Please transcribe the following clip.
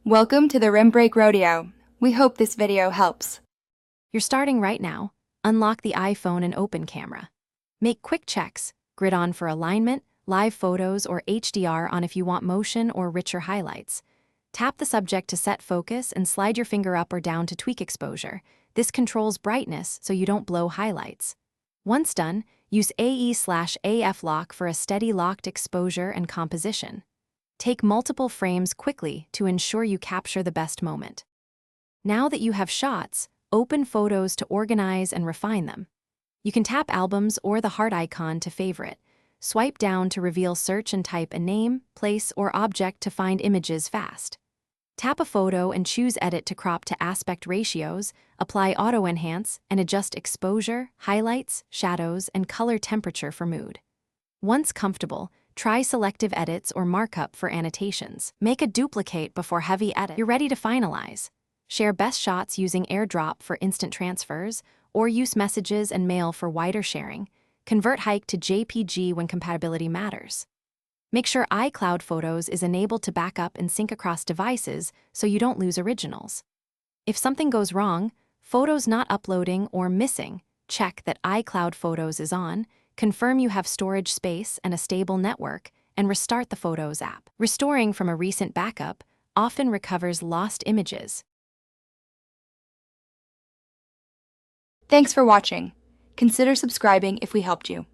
Welcome to the Rim Break Rodeo. We hope this video helps. You're starting right now. Unlock the iPhone and open camera. Make quick checks, grid on for alignment, live photos, or HDR on if you want motion or richer highlights. Tap the subject to set focus and slide your finger up or down to tweak exposure. This controls brightness so you don't blow highlights. Once done, use AE/AF lock for a steady locked exposure and composition. Take multiple frames quickly to ensure you capture the best moment. Now that you have shots, open photos to organize and refine them. You can tap albums or the heart icon to favorite. Swipe down to reveal search and type a name, place, or object to find images fast. Tap a photo and choose Edit to crop to aspect ratios, apply Auto Enhance, and adjust exposure, highlights, shadows, and color temperature for mood. Once comfortable, try selective edits or markup for annotations. Make a duplicate before heavy edit. You're ready to finalize. Share best shots using AirDrop for instant transfers, or use messages and mail for wider sharing. Convert hike to JPG when compatibility matters. Make sure iCloud Photos is enabled to back up and sync across devices so you don't lose originals. If something goes wrong, photos not uploading or missing, check that iCloud Photos is on, confirm you have storage space and a stable network, and restart the Photos app. Restoring from a recent backup often recovers lost images. Thanks for watching. Consider subscribing if we helped you.